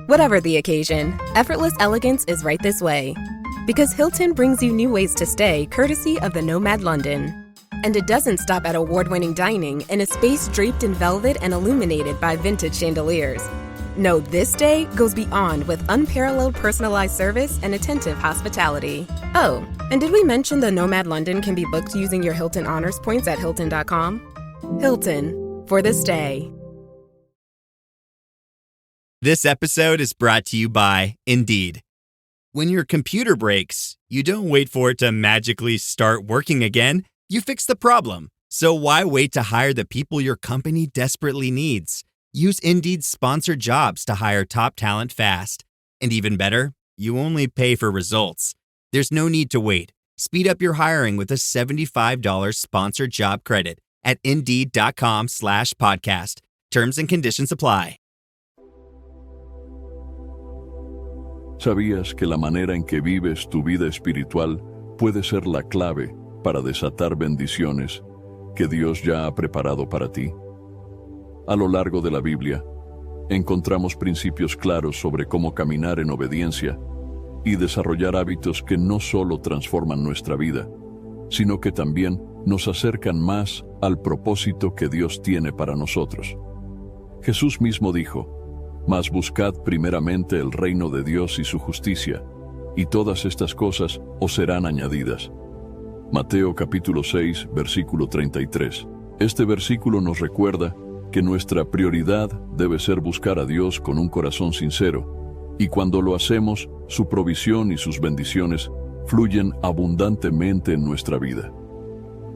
Whatever the occasion, effortless elegance is right this way. Because Hilton brings you new ways to stay courtesy of the Nomad London. And it doesn't stop at award-winning dining in a space draped in velvet and illuminated by vintage chandeliers. No, this day goes beyond with unparalleled personalized service and attentive hospitality. Oh, and did we mention the Nomad London can be booked using your Hilton Honors points at Hilton.com? Hilton, for the stay. This episode is brought to you by Indeed. When your computer breaks, you don't wait for it to magically start working again. You fix the problem. So why wait to hire the people your company desperately needs? Use Indeed's sponsored jobs to hire top talent fast. And even better, you only pay for results. There's no need to wait. Speed up your hiring with a $75 sponsored job credit at Indeed.com/podcast. Terms and conditions apply. ¿Sabías que la manera en que vives tu vida espiritual puede ser la clave para desatar bendiciones que Dios ya ha preparado para ti? A lo largo de la Biblia, encontramos principios claros sobre cómo caminar en obediencia y desarrollar hábitos que no solo transforman nuestra vida, sino que también nos acercan más al propósito que Dios tiene para nosotros. Jesús mismo dijo: «Mas buscad primeramente el reino de Dios y su justicia, y todas estas cosas os serán añadidas». Mateo capítulo 6, versículo 33. Este versículo nos recuerda que nuestra prioridad debe ser buscar a Dios con un corazón sincero, y cuando lo hacemos, su provisión y sus bendiciones fluyen abundantemente en nuestra vida.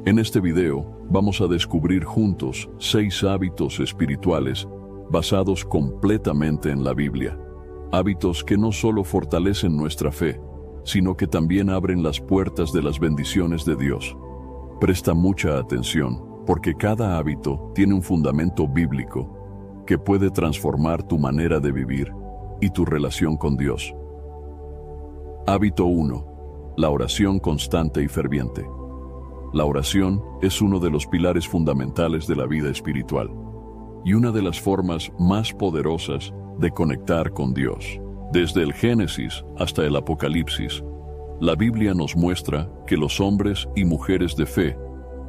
En este video vamos a descubrir juntos 6 hábitos espirituales basados completamente en la Biblia. Hábitos que no solo fortalecen nuestra fe, sino que también abren las puertas de las bendiciones de Dios. Presta mucha atención, porque cada hábito tiene un fundamento bíblico que puede transformar tu manera de vivir y tu relación con Dios. Hábito 1. La oración constante y ferviente. La oración es uno de los pilares fundamentales de la vida espiritual y una de las formas más poderosas de conectar con Dios. Desde el Génesis hasta el Apocalipsis, la Biblia nos muestra que los hombres y mujeres de fe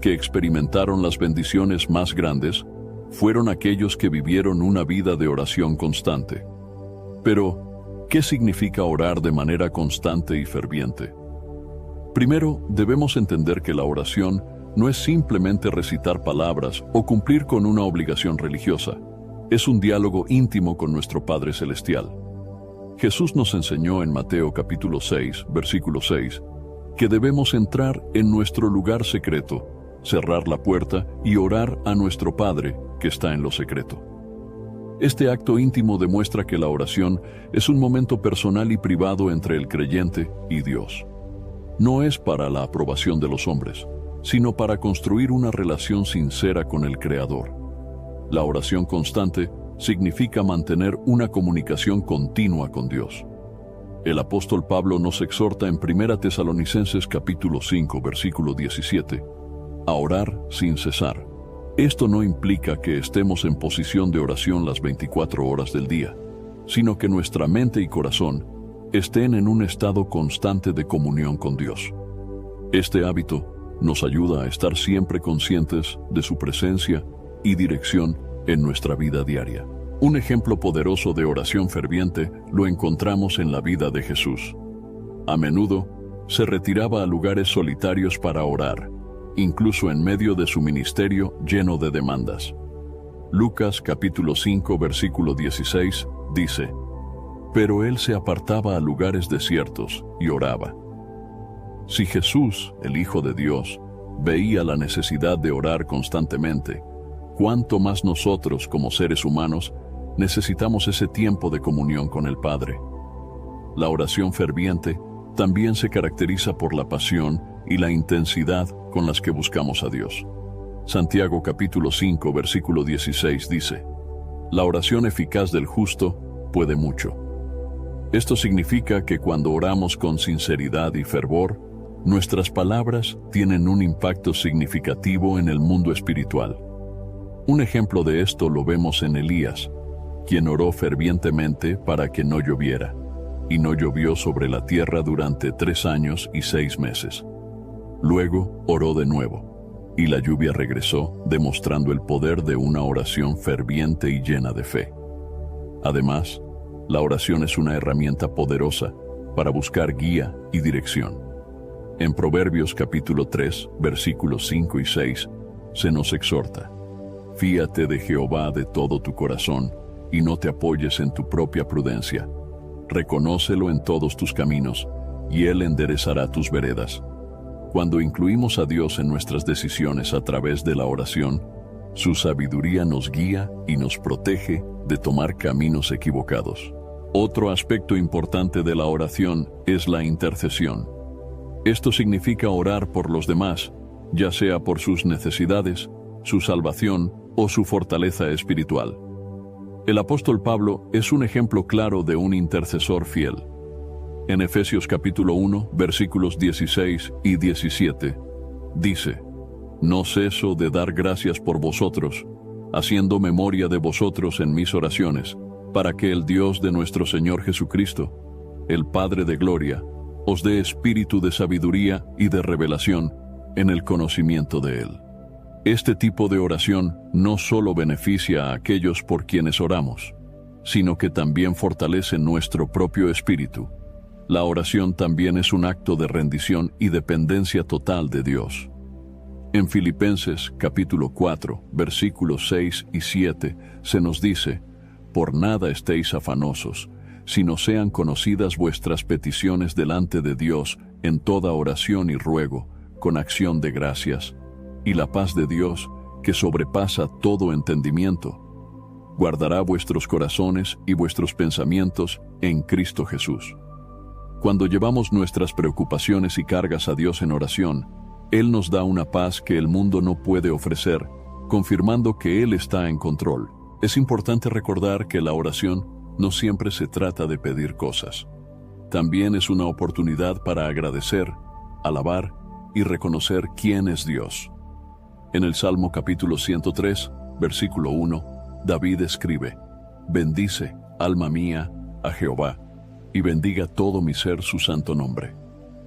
que experimentaron las bendiciones más grandes fueron aquellos que vivieron una vida de oración constante. Pero, ¿qué significa orar de manera constante y ferviente? Primero, debemos entender que la oración no es simplemente recitar palabras o cumplir con una obligación religiosa. Es un diálogo íntimo con nuestro Padre Celestial. Jesús nos enseñó en Mateo capítulo 6, versículo 6, que debemos entrar en nuestro lugar secreto, cerrar la puerta y orar a nuestro Padre que está en lo secreto. Este acto íntimo demuestra que la oración es un momento personal y privado entre el creyente y Dios. No es para la aprobación de los hombres, sino para construir una relación sincera con el Creador. La oración constante significa mantener una comunicación continua con Dios. El apóstol Pablo nos exhorta en 1 Tesalonicenses capítulo 5, versículo 17, a orar sin cesar. Esto no implica que estemos en posición de oración las 24 horas del día, sino que nuestra mente y corazón estén en un estado constante de comunión con Dios. Este hábito nos ayuda a estar siempre conscientes de su presencia y dirección en nuestra vida diaria. Un ejemplo poderoso de oración ferviente lo encontramos en la vida de Jesús. A menudo se retiraba a lugares solitarios para orar, incluso en medio de su ministerio lleno de demandas. Lucas capítulo 5 versículo 16 dice: «Pero él se apartaba a lugares desiertos y oraba». Si Jesús, el Hijo de Dios, veía la necesidad de orar constantemente, ¿cuánto más nosotros, como seres humanos, necesitamos ese tiempo de comunión con el Padre? La oración ferviente también se caracteriza por la pasión y la intensidad con las que buscamos a Dios. Santiago capítulo 5 versículo 16 dice: «La oración eficaz del justo puede mucho». Esto significa que cuando oramos con sinceridad y fervor, nuestras palabras tienen un impacto significativo en el mundo espiritual. Un ejemplo de esto lo vemos en Elías, quien oró fervientemente para que no lloviera, y no llovió sobre la tierra durante 3 años y 6 meses. Luego oró de nuevo, y la lluvia regresó, demostrando el poder de una oración ferviente y llena de fe. Además, la oración es una herramienta poderosa para buscar guía y dirección. En Proverbios capítulo 3, versículos 5 y 6, se nos exhorta: fíate de Jehová de todo tu corazón, y no te apoyes en tu propia prudencia. Reconócelo en todos tus caminos, y Él enderezará tus veredas. Cuando incluimos a Dios en nuestras decisiones a través de la oración, su sabiduría nos guía y nos protege de tomar caminos equivocados. Otro aspecto importante de la oración es la intercesión. Esto significa orar por los demás, ya sea por sus necesidades, su salvación o su fortaleza espiritual. El apóstol Pablo es un ejemplo claro de un intercesor fiel. En Efesios capítulo 1, versículos 16 y 17, dice: no ceso de dar gracias por vosotros, haciendo memoria de vosotros en mis oraciones, para que el Dios de nuestro Señor Jesucristo, el Padre de gloria, os dé espíritu de sabiduría y de revelación en el conocimiento de Él. Este tipo de oración no solo beneficia a aquellos por quienes oramos, sino que también fortalece nuestro propio espíritu. La oración también es un acto de rendición y dependencia total de Dios. En Filipenses capítulo 4, versículos 6 y 7, se nos dice: por nada estéis afanosos, sino sean conocidas vuestras peticiones delante de Dios en toda oración y ruego, con acción de gracias. Y la paz de Dios, que sobrepasa todo entendimiento, guardará vuestros corazones y vuestros pensamientos en Cristo Jesús. Cuando llevamos nuestras preocupaciones y cargas a Dios en oración, Él nos da una paz que el mundo no puede ofrecer, confirmando que Él está en control. Es importante recordar que la oración no siempre se trata de pedir cosas. También es una oportunidad para agradecer, alabar y reconocer quién es Dios. En el Salmo capítulo 103, versículo 1, David escribe: bendice, alma mía, a Jehová, y bendiga todo mi ser su santo nombre.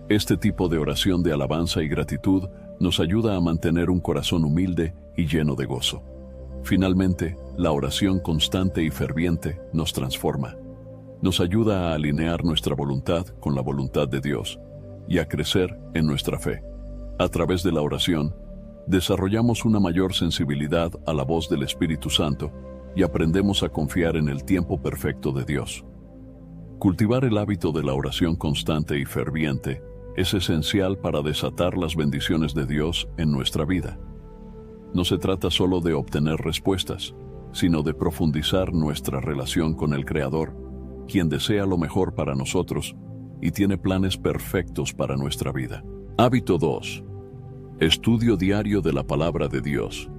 Este tipo de oración de alabanza y gratitud nos ayuda a mantener un corazón humilde y lleno de gozo. Finalmente, la oración constante y ferviente nos transforma. Nos ayuda a alinear nuestra voluntad con la voluntad de Dios y a crecer en nuestra fe. A través de la oración, desarrollamos una mayor sensibilidad a la voz del Espíritu Santo y aprendemos a confiar en el tiempo perfecto de Dios. Cultivar el hábito de la oración constante y ferviente es esencial para desatar las bendiciones de Dios en nuestra vida. No se trata solo de obtener respuestas, sino de profundizar nuestra relación con el Creador, quien desea lo mejor para nosotros y tiene planes perfectos para nuestra vida. Hábito 2. Estudio diario de la Palabra de Dios.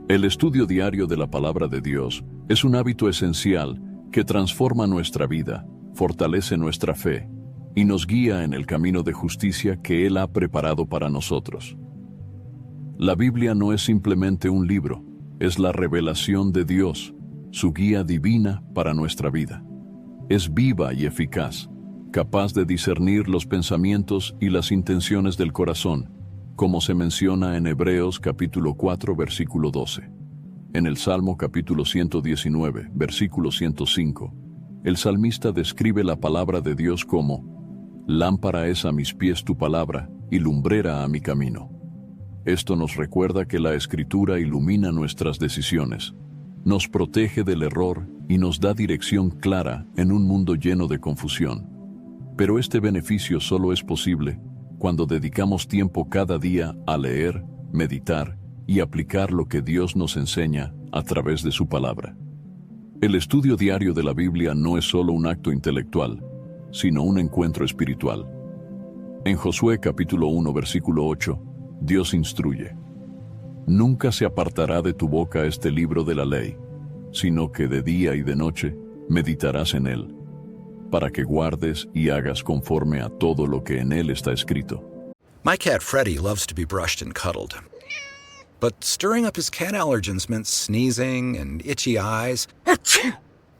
El estudio diario de la Palabra de Dios es un hábito esencial que transforma nuestra vida, fortalece nuestra fe y nos guía en el camino de justicia que Él ha preparado para nosotros. La Biblia no es simplemente un libro, es la revelación de Dios, su guía divina para nuestra vida. Es viva y eficaz, capaz de discernir los pensamientos y las intenciones del corazón, como se menciona en Hebreos capítulo 4, versículo 12. En el Salmo capítulo 119, versículo 105, el salmista describe la palabra de Dios como: lámpara es a mis pies tu palabra y lumbrera a mi camino. Esto nos recuerda que la Escritura ilumina nuestras decisiones, nos protege del error y nos da dirección clara en un mundo lleno de confusión. Pero este beneficio solo es posible cuando dedicamos tiempo cada día a leer, meditar y aplicar lo que Dios nos enseña a través de su palabra. El estudio diario de la Biblia no es solo un acto intelectual, sino un encuentro espiritual. En Josué capítulo 1, versículo 8, Dios instruye: nunca se apartará de tu boca este libro de la ley, sino que de día y de noche meditarás en él, para que guardes y hagas conforme a todo lo que en él está escrito. My cat Freddie loves to be brushed and cuddled. But stirring up his cat allergens meant sneezing and itchy eyes.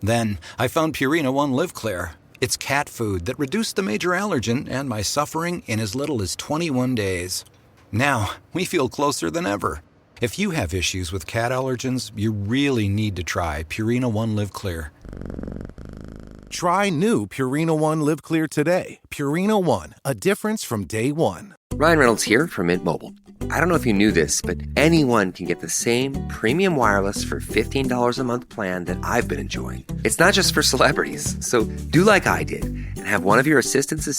Then I found Purina One Live Clear. It's cat food that reduced the major allergen and my suffering in as little as 21 days. Now, we feel closer than ever. If you have issues with cat allergens, you really need to try Purina One Live Clear. Try new Purina One Live Clear today. Purina One, a difference from day one. Ryan Reynolds here from Mint Mobile. I don't know if you knew this, but anyone can get the same premium wireless for $15 a month plan that I've been enjoying. It's not just for celebrities. So do like I did and have one of your assistants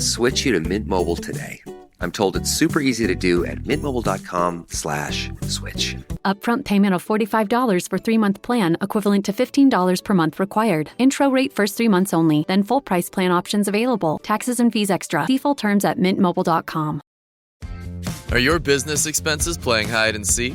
switch you to Mint Mobile today. I'm told it's super easy to do at mintmobile.com/switch. Upfront payment of $45 for 3-month plan, equivalent to $15 per month required. Intro rate first 3 months only, then full price plan options available. Taxes and fees extra. See full terms at mintmobile.com. Are your business expenses playing hide and seek?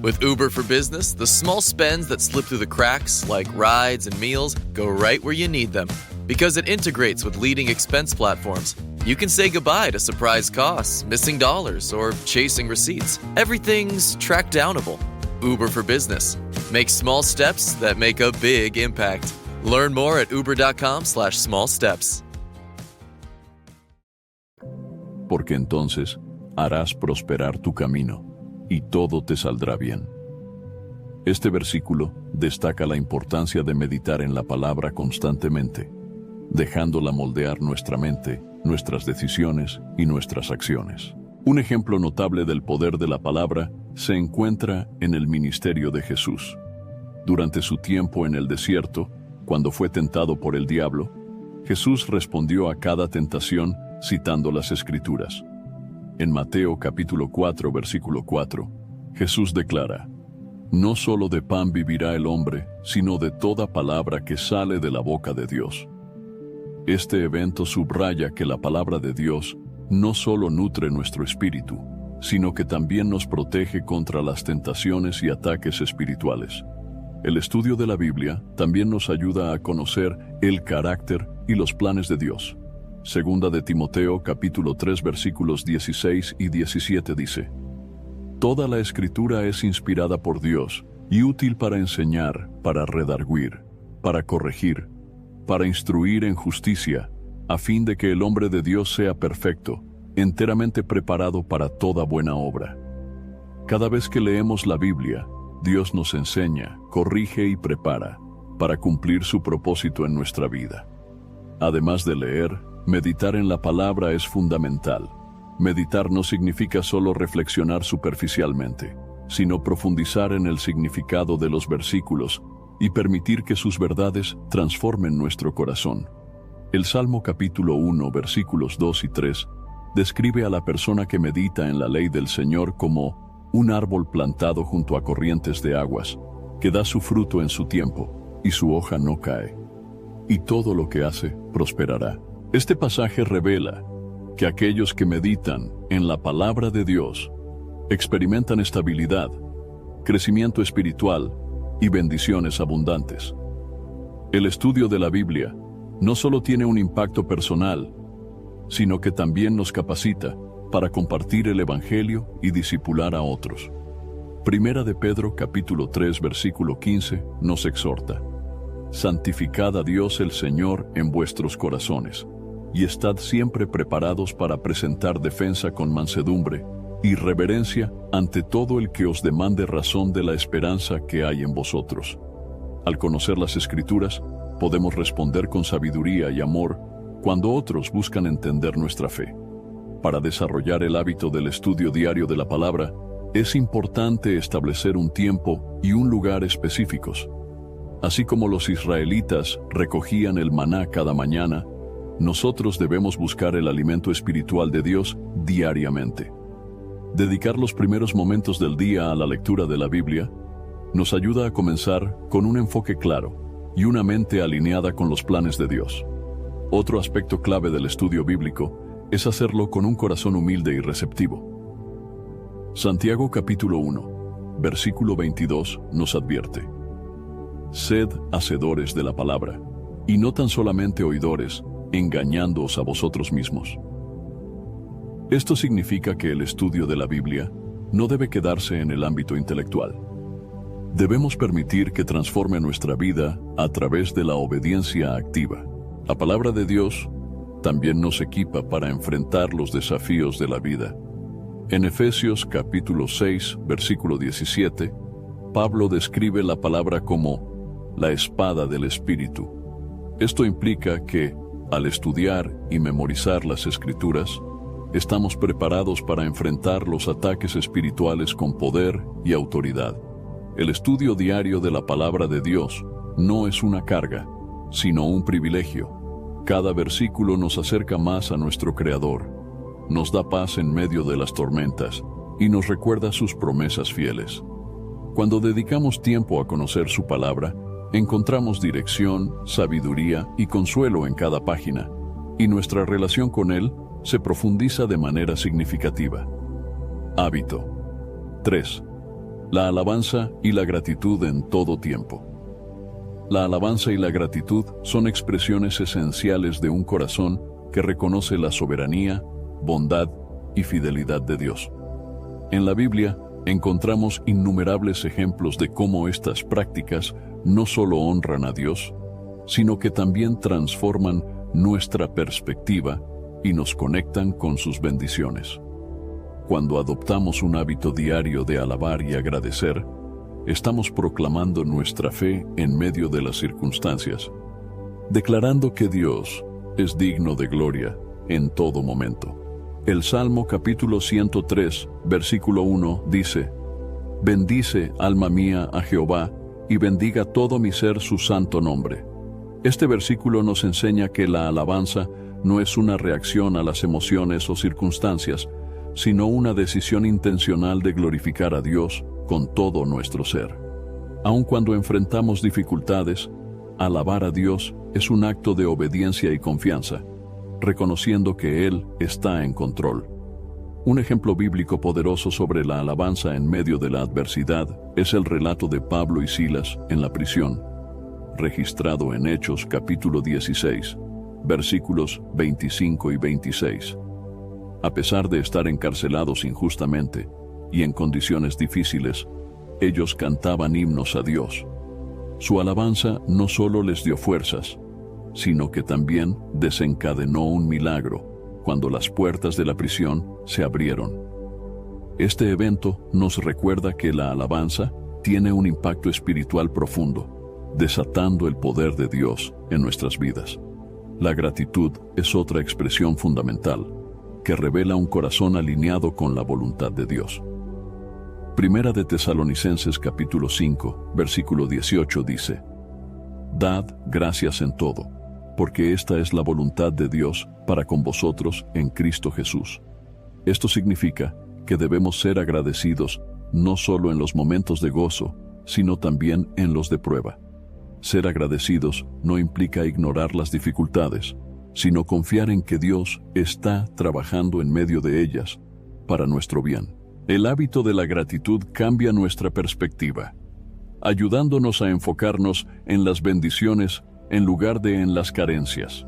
With Uber for Business, the small spends that slip through the cracks, like rides and meals, go right where you need them. Because it integrates with leading expense platforms, you can say goodbye to surprise costs, missing dollars, or chasing receipts. Everything's track downable. Uber for Business. Make small steps that make a big impact. Learn more at uber.com/small steps. Porque entonces harás prosperar tu camino, y todo te saldrá bien. Este versículo destaca la importancia de meditar en la palabra constantemente, dejándola moldear nuestra mente, nuestras decisiones y nuestras acciones. Un ejemplo notable del poder de la palabra se encuentra en el ministerio de Jesús. Durante su tiempo en el desierto, cuando fue tentado por el diablo, Jesús respondió a cada tentación citando las Escrituras. En Mateo capítulo 4, versículo 4, Jesús declara: «No solo de pan vivirá el hombre, sino de toda palabra que sale de la boca de Dios». Este evento subraya que la palabra de Dios no solo nutre nuestro espíritu, sino que también nos protege contra las tentaciones y ataques espirituales. El estudio de la Biblia también nos ayuda a conocer el carácter y los planes de Dios. Segunda de Timoteo capítulo 3 versículos 16 y 17 dice: «Toda la Escritura es inspirada por Dios y útil para enseñar, para redarguir, para corregir, para instruir en justicia, a fin de que el hombre de Dios sea perfecto, enteramente preparado para toda buena obra». Cada vez que leemos la Biblia, Dios nos enseña, corrige y prepara para cumplir su propósito en nuestra vida. Además de leer, meditar en la palabra es fundamental. Meditar no significa solo reflexionar superficialmente, sino profundizar en el significado de los versículos y permitir que sus verdades transformen nuestro corazón. El Salmo capítulo 1, versículos 2 y 3, describe a la persona que medita en la ley del Señor como un árbol plantado junto a corrientes de aguas, que da su fruto en su tiempo, y su hoja no cae, y todo lo que hace prosperará. Este pasaje revela que aquellos que meditan en la palabra de Dios experimentan estabilidad, crecimiento espiritual y bendiciones abundantes. El estudio de la Biblia no solo tiene un impacto personal, sino que también nos capacita para compartir el Evangelio y discipular a otros. Primera de Pedro capítulo 3 versículo 15 nos exhorta: «Santificad a Dios el Señor en vuestros corazones, y estad siempre preparados para presentar defensa con mansedumbre y reverencia ante todo el que os demande razón de la esperanza que hay en vosotros». Al conocer las Escrituras, podemos responder con sabiduría y amor cuando otros buscan entender nuestra fe. Para desarrollar el hábito del estudio diario de la palabra, es importante establecer un tiempo y un lugar específicos. Así como los israelitas recogían el maná cada mañana, nosotros debemos buscar el alimento espiritual de Dios diariamente. Dedicar los primeros momentos del día a la lectura de la Biblia nos ayuda a comenzar con un enfoque claro y una mente alineada con los planes de Dios. Otro aspecto clave del estudio bíblico es hacerlo con un corazón humilde y receptivo. Santiago capítulo 1, versículo 22 nos advierte: «Sed hacedores de la palabra, y no tan solamente oidores, engañándoos a vosotros mismos». Esto significa que el estudio de la Biblia no debe quedarse en el ámbito intelectual. Debemos permitir que transforme nuestra vida a través de la obediencia activa. La palabra de Dios también nos equipa para enfrentar los desafíos de la vida. En Efesios capítulo 6, versículo 17, Pablo describe la palabra como la espada del Espíritu. Esto implica que, al estudiar y memorizar las Escrituras, estamos preparados para enfrentar los ataques espirituales con poder y autoridad. El estudio diario de la palabra de Dios no es una carga, sino un privilegio. Cada versículo nos acerca más a nuestro Creador, nos da paz en medio de las tormentas y nos recuerda sus promesas fieles. Cuando dedicamos tiempo a conocer su palabra, encontramos dirección, sabiduría y consuelo en cada página, y nuestra relación con Él se profundiza de manera significativa. Hábito. 3. La alabanza y la gratitud en todo tiempo. La alabanza y la gratitud son expresiones esenciales de un corazón que reconoce la soberanía, bondad y fidelidad de Dios. En la Biblia encontramos innumerables ejemplos de cómo estas prácticas no solo honran a Dios, sino que también transforman nuestra perspectiva y nos conectan con sus bendiciones. Cuando adoptamos un hábito diario de alabar y agradecer, estamos proclamando nuestra fe en medio de las circunstancias, declarando que Dios es digno de gloria en todo momento. El Salmo capítulo 103, versículo 1 dice: «Bendice, alma mía, a Jehová, y bendiga todo mi ser su santo nombre». Este versículo nos enseña que la alabanza no es una reacción a las emociones o circunstancias, sino una decisión intencional de glorificar a Dios con todo nuestro ser. Aun cuando enfrentamos dificultades, alabar a Dios es un acto de obediencia y confianza, reconociendo que Él está en control. Un ejemplo bíblico poderoso sobre la alabanza en medio de la adversidad es el relato de Pablo y Silas en la prisión, registrado en Hechos capítulo 16, versículos 25 y 26. A pesar de estar encarcelados injustamente y en condiciones difíciles, ellos cantaban himnos a Dios. Su alabanza no solo les dio fuerzas, sino que también desencadenó un milagro cuando las puertas de la prisión se abrieron. Este evento nos recuerda que la alabanza tiene un impacto espiritual profundo, desatando el poder de Dios en nuestras vidas. La gratitud es otra expresión fundamental, que revela un corazón alineado con la voluntad de Dios. Primera de Tesalonicenses capítulo 5, versículo 18 dice: «Dad gracias en todo, porque esta es la voluntad de Dios para con vosotros en Cristo Jesús». Esto significa que debemos ser agradecidos no solo en los momentos de gozo, sino también en los de prueba. Ser agradecidos no implica ignorar las dificultades, sino confiar en que Dios está trabajando en medio de ellas para nuestro bien. El hábito de la gratitud cambia nuestra perspectiva, ayudándonos a enfocarnos en las bendiciones en lugar de en las carencias.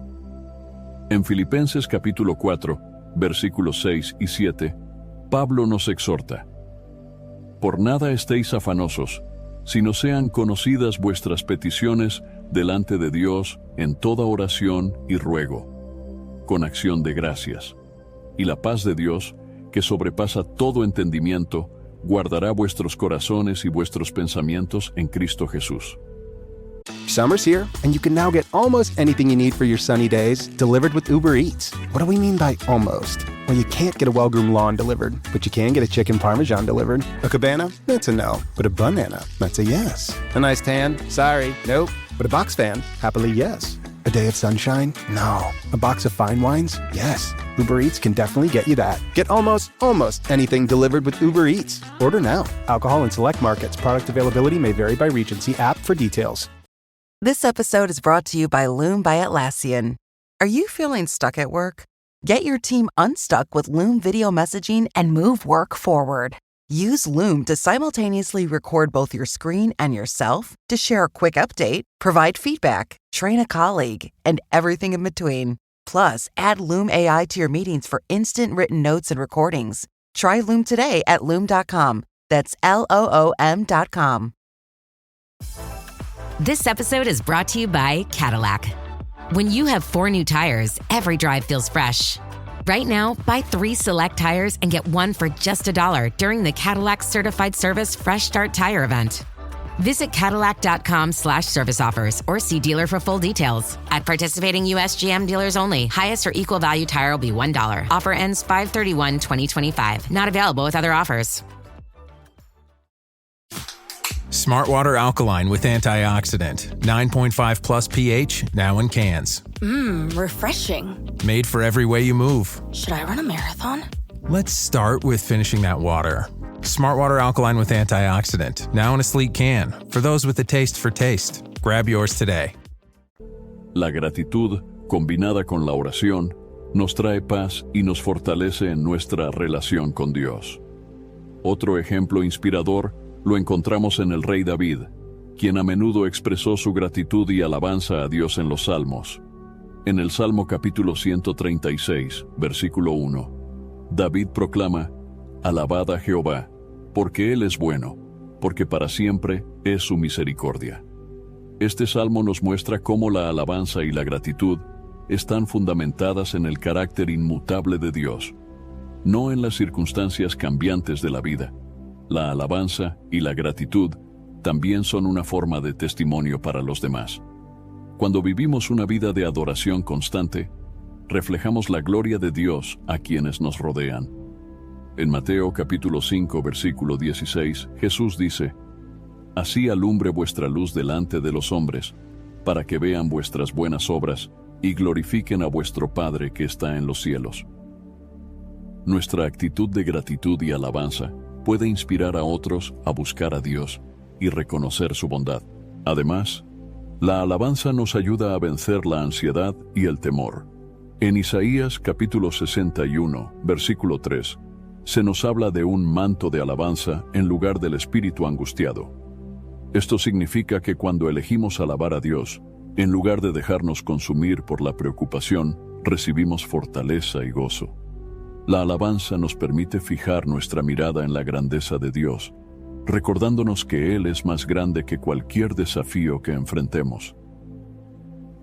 En Filipenses capítulo 4, versículos 6 y 7, Pablo nos exhorta: «Por nada estéis afanosos, sino sean conocidas vuestras peticiones delante de Dios en toda oración y ruego, con acción de gracias. Y la paz de Dios, que sobrepasa todo entendimiento, guardará vuestros corazones y vuestros pensamientos en Cristo Jesús». Summer's here, and you can now get almost anything you need for your sunny days delivered with Uber Eats. What do we mean by almost? Well, you can't get a well-groomed lawn delivered, but you can get a chicken parmesan delivered. A cabana? That's a no. But a banana? That's a yes. A nice tan? Sorry, nope. But a box fan? Happily, yes. A day of sunshine? No. A box of fine wines? Yes. Uber Eats can definitely get you that. Get almost anything delivered with Uber Eats. Order now. Alcohol in select markets. Product availability may vary by region. See app for details. This episode is brought to you by Loom by Atlassian. Are you feeling stuck at work? Get your team unstuck with Loom video messaging and move work forward. Use Loom to simultaneously record both your screen and yourself to share a quick update, provide feedback, train a colleague, and everything in between. Plus, add Loom AI to your meetings for instant written notes and recordings. Try Loom today at Loom.com. That's LOOM.com. This episode is brought to you by Cadillac. When you have 4 new tires, every drive feels fresh. Right now, buy 3 select tires and get 1 for just $1 during the Cadillac Certified Service Fresh Start Tire event. Visit Cadillac.com/service offers or see dealer for full details. At participating U.S. GM dealers only, highest or equal value tire will be $1. Offer ends 5/31/2025. Not available with other offers. Smartwater Alkaline with antioxidant. 9.5 plus pH, now in cans. Refreshing. Made for every way you move. Should I run a marathon? Let's start with finishing that water. Smartwater Alkaline with antioxidant, now in a sleek can. For those with a taste for taste. Grab yours today. La gratitud, combinada con la oración, nos trae paz y nos fortalece en nuestra relación con Dios. Otro ejemplo inspirador lo encontramos en el rey David, quien a menudo expresó su gratitud y alabanza a Dios en los Salmos. En el Salmo capítulo 136, versículo 1, David proclama: «Alabad a Jehová, porque Él es bueno, porque para siempre es su misericordia». Este salmo nos muestra cómo la alabanza y la gratitud están fundamentadas en el carácter inmutable de Dios, no en las circunstancias cambiantes de la vida. La alabanza y la gratitud también son una forma de testimonio para los demás. Cuando vivimos una vida de adoración constante, reflejamos la gloria de Dios a quienes nos rodean. En Mateo capítulo 5, versículo 16, Jesús dice: «Así alumbre vuestra luz delante de los hombres, para que vean vuestras buenas obras y glorifiquen a vuestro Padre que está en los cielos». Nuestra actitud de gratitud y alabanza puede inspirar a otros a buscar a Dios y reconocer su bondad. Además, la alabanza nos ayuda a vencer la ansiedad y el temor. En Isaías capítulo 61, versículo 3, se nos habla de un manto de alabanza en lugar del espíritu angustiado. Esto significa que cuando elegimos alabar a Dios, en lugar de dejarnos consumir por la preocupación, recibimos fortaleza y gozo. La alabanza nos permite fijar nuestra mirada en la grandeza de Dios, recordándonos que Él es más grande que cualquier desafío que enfrentemos.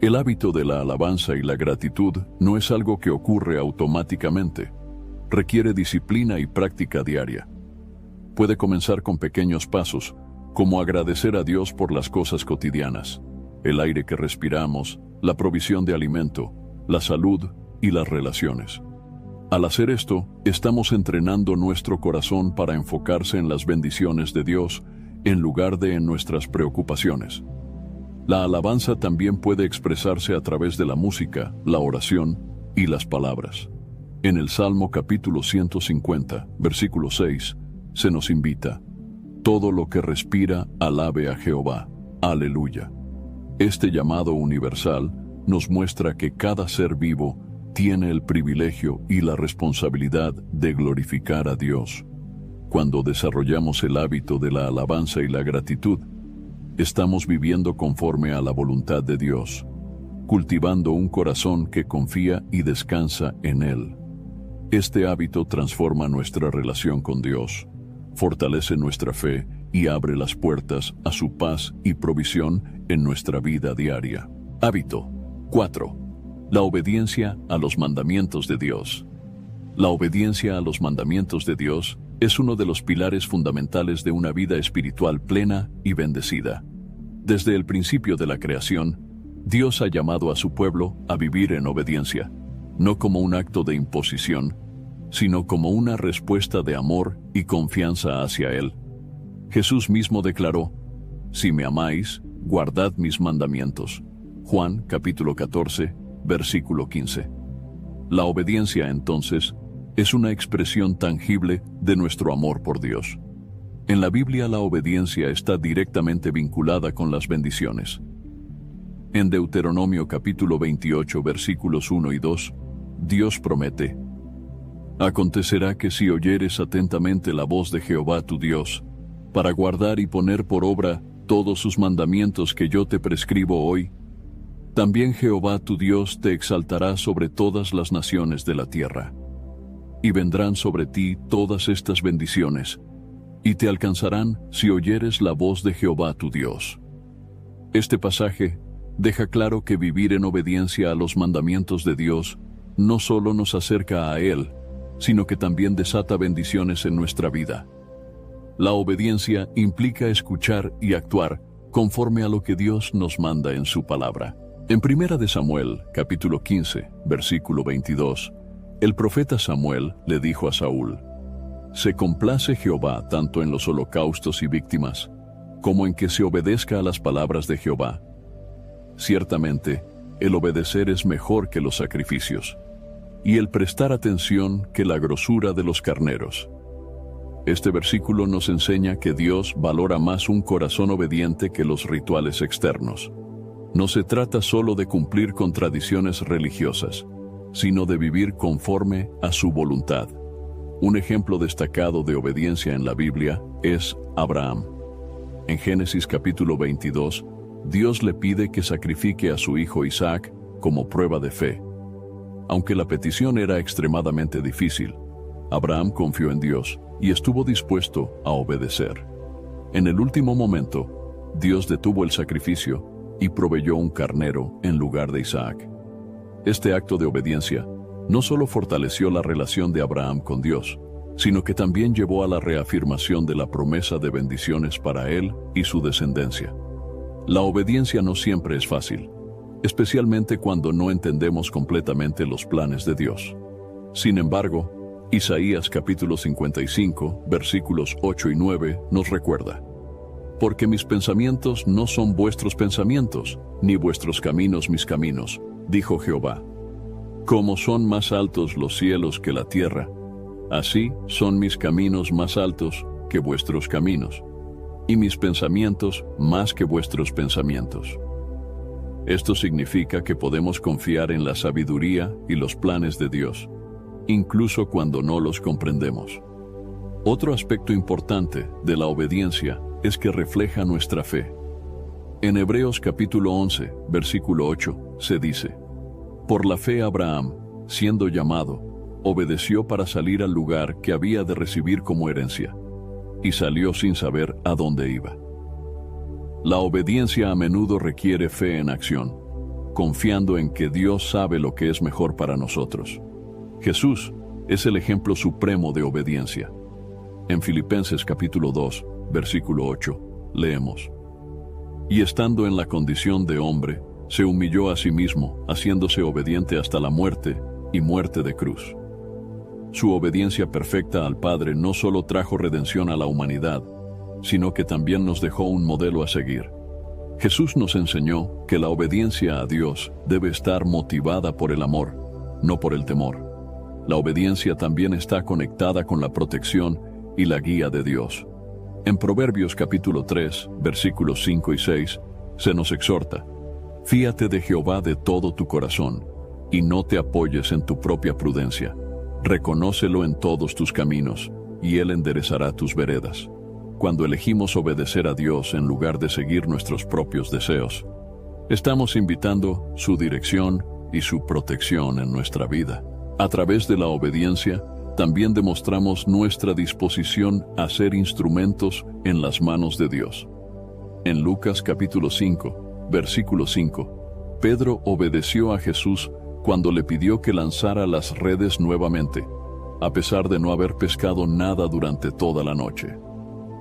El hábito de la alabanza y la gratitud no es algo que ocurre automáticamente. Requiere disciplina y práctica diaria. Puede comenzar con pequeños pasos, como agradecer a Dios por las cosas cotidianas, el aire que respiramos, la provisión de alimento, la salud y las relaciones. Al hacer esto, estamos entrenando nuestro corazón para enfocarse en las bendiciones de Dios en lugar de en nuestras preocupaciones. La alabanza también puede expresarse a través de la música, la oración y las palabras. En el Salmo capítulo 150, versículo 6, se nos invita: «Todo lo que respira, alabe a Jehová. Aleluya». Este llamado universal nos muestra que cada ser vivo tiene el privilegio y la responsabilidad de glorificar a Dios. Cuando desarrollamos el hábito de la alabanza y la gratitud, estamos viviendo conforme a la voluntad de Dios, cultivando un corazón que confía y descansa en Él. Este hábito transforma nuestra relación con Dios, fortalece nuestra fe y abre las puertas a su paz y provisión en nuestra vida diaria. Hábito 4. La obediencia a los mandamientos de Dios. La obediencia a los mandamientos de Dios es uno de los pilares fundamentales de una vida espiritual plena y bendecida. Desde el principio de la creación, Dios ha llamado a su pueblo a vivir en obediencia, no como un acto de imposición, sino como una respuesta de amor y confianza hacia Él. Jesús mismo declaró: «Si me amáis, guardad mis mandamientos». Juan capítulo 14, versículo 15. La obediencia, entonces, es una expresión tangible de nuestro amor por Dios. En la Biblia, la obediencia está directamente vinculada con las bendiciones. En Deuteronomio capítulo 28, versículos 1 y 2, Dios promete: «Acontecerá que si oyeres atentamente la voz de Jehová tu Dios, para guardar y poner por obra todos sus mandamientos que yo te prescribo hoy, también Jehová tu Dios te exaltará sobre todas las naciones de la tierra. Y vendrán sobre ti todas estas bendiciones, y te alcanzarán si oyeres la voz de Jehová tu Dios». Este pasaje deja claro que vivir en obediencia a los mandamientos de Dios no solo nos acerca a Él, sino que también desata bendiciones en nuestra vida. La obediencia implica escuchar y actuar conforme a lo que Dios nos manda en su palabra. En 1 de Samuel, capítulo 15, versículo 22, el profeta Samuel le dijo a Saúl: «Se complace Jehová tanto en los holocaustos y víctimas, como en que se obedezca a las palabras de Jehová. Ciertamente, el obedecer es mejor que los sacrificios, y el prestar atención que la grosura de los carneros». Este versículo nos enseña que Dios valora más un corazón obediente que los rituales externos. No se trata solo de cumplir con tradiciones religiosas, sino de vivir conforme a su voluntad. Un ejemplo destacado de obediencia en la Biblia es Abraham. En Génesis capítulo 22, Dios le pide que sacrifique a su hijo Isaac como prueba de fe. Aunque la petición era extremadamente difícil, Abraham confió en Dios y estuvo dispuesto a obedecer. En el último momento, Dios detuvo el sacrificio y proveyó un carnero en lugar de Isaac. Este acto de obediencia no solo fortaleció la relación de Abraham con Dios, sino que también llevó a la reafirmación de la promesa de bendiciones para él y su descendencia. La obediencia no siempre es fácil, especialmente cuando no entendemos completamente los planes de Dios. Sin embargo, Isaías capítulo 55, versículos 8 y 9 nos recuerda: «Porque mis pensamientos no son vuestros pensamientos, ni vuestros caminos mis caminos, dijo Jehová. Como son más altos los cielos que la tierra, así son mis caminos más altos que vuestros caminos, y mis pensamientos más que vuestros pensamientos». Esto significa que podemos confiar en la sabiduría y los planes de Dios, incluso cuando no los comprendemos. Otro aspecto importante de la obediencia es que refleja nuestra fe. En Hebreos capítulo 11, versículo 8, se dice: «Por la fe Abraham, siendo llamado, obedeció para salir al lugar que había de recibir como herencia, y salió sin saber a dónde iba». La obediencia a menudo requiere fe en acción, confiando en que Dios sabe lo que es mejor para nosotros. Jesús es el ejemplo supremo de obediencia. En Filipenses capítulo 2, versículo 8, leemos: «Y estando en la condición de hombre, se humilló a sí mismo, haciéndose obediente hasta la muerte y muerte de cruz». Su obediencia perfecta al Padre no solo trajo redención a la humanidad, sino que también nos dejó un modelo a seguir. Jesús nos enseñó que la obediencia a Dios debe estar motivada por el amor, no por el temor. La obediencia también está conectada con la protección y la guía de Dios. En Proverbios capítulo 3, versículos 5 y 6, se nos exhorta: «Fíate de Jehová de todo tu corazón, y no te apoyes en tu propia prudencia. Reconócelo en todos tus caminos, y Él enderezará tus veredas». Cuando elegimos obedecer a Dios en lugar de seguir nuestros propios deseos, estamos invitando su dirección y su protección en nuestra vida. A través de la obediencia, también demostramos nuestra disposición a ser instrumentos en las manos de Dios. En Lucas capítulo 5, versículo 5, Pedro obedeció a Jesús cuando le pidió que lanzara las redes nuevamente, a pesar de no haber pescado nada durante toda la noche.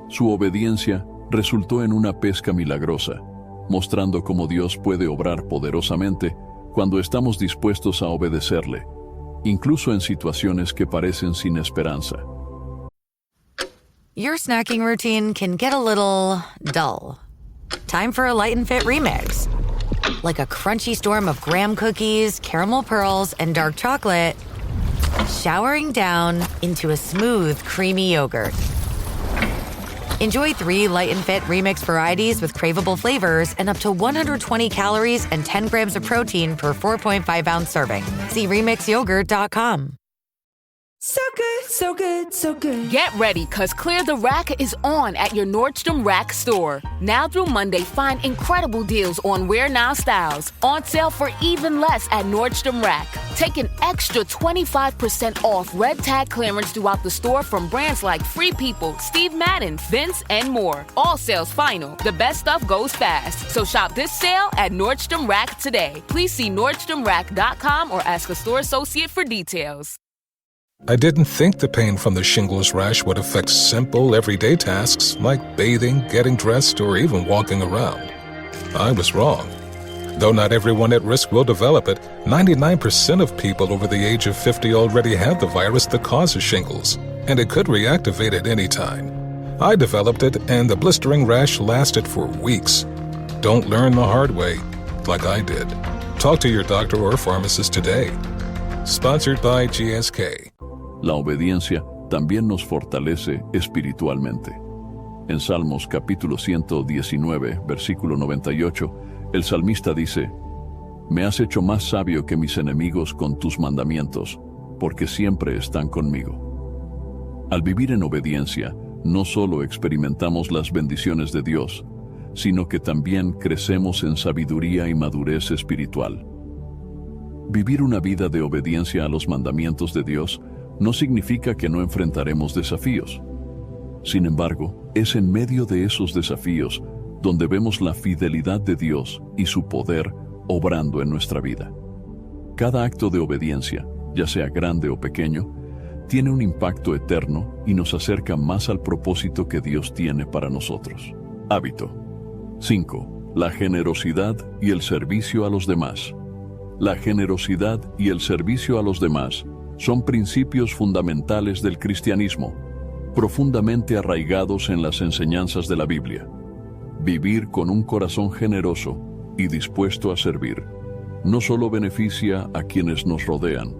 Su obediencia resultó en una pesca milagrosa, mostrando cómo Dios puede obrar poderosamente cuando estamos dispuestos a obedecerle, incluso en situaciones que parecen sin esperanza. Your snacking routine can get a little dull. Time for a Light and Fit remix. Like a crunchy storm of graham cookies, caramel pearls, and dark chocolate, showering down into a smooth, creamy yogurt. Enjoy 3 Light and Fit remix varieties with craveable flavors and up to 120 calories and 10 grams of protein per 4.5-ounce serving. See remixyogurt.com. So good, so good, so good. Get ready, because Clear the Rack is on at your Nordstrom Rack store. Now through Monday, find incredible deals on Wear Now styles. On sale for even less at Nordstrom Rack. Take an extra 25% off red tag clearance throughout the store from brands like Free People, Steve Madden, Vince, and more. All sales final. The best stuff goes fast. So shop this sale at Nordstrom Rack today. Please see NordstromRack.com or ask a store associate for details. I didn't think the pain from the shingles rash would affect simple, everyday tasks like bathing, getting dressed, or even walking around. I was wrong. Though not everyone at risk will develop it, 99% of people over the age of 50 already have the virus that causes shingles, and it could reactivate at any time. I developed it, and the blistering rash lasted for weeks. Don't learn the hard way, like I did. Talk to your doctor or pharmacist today. Sponsored by GSK. La obediencia también nos fortalece espiritualmente. En Salmos capítulo 119, versículo 98, el salmista dice: Me has hecho más sabio que mis enemigos con tus mandamientos, porque siempre están conmigo. Al vivir en obediencia, no solo experimentamos las bendiciones de Dios, sino que también crecemos en sabiduría y madurez espiritual. Vivir una vida de obediencia a los mandamientos de Dios no significa que no enfrentaremos desafíos. Sin embargo, es en medio de esos desafíos donde vemos la fidelidad de Dios y su poder obrando en nuestra vida. Cada acto de obediencia, ya sea grande o pequeño, tiene un impacto eterno y nos acerca más al propósito que Dios tiene para nosotros. Hábito. 5. La generosidad y el servicio a los demás. La generosidad y el servicio a los demás son principios fundamentales del cristianismo, profundamente arraigados en las enseñanzas de la Biblia. Vivir con un corazón generoso y dispuesto a servir no solo beneficia a quienes nos rodean,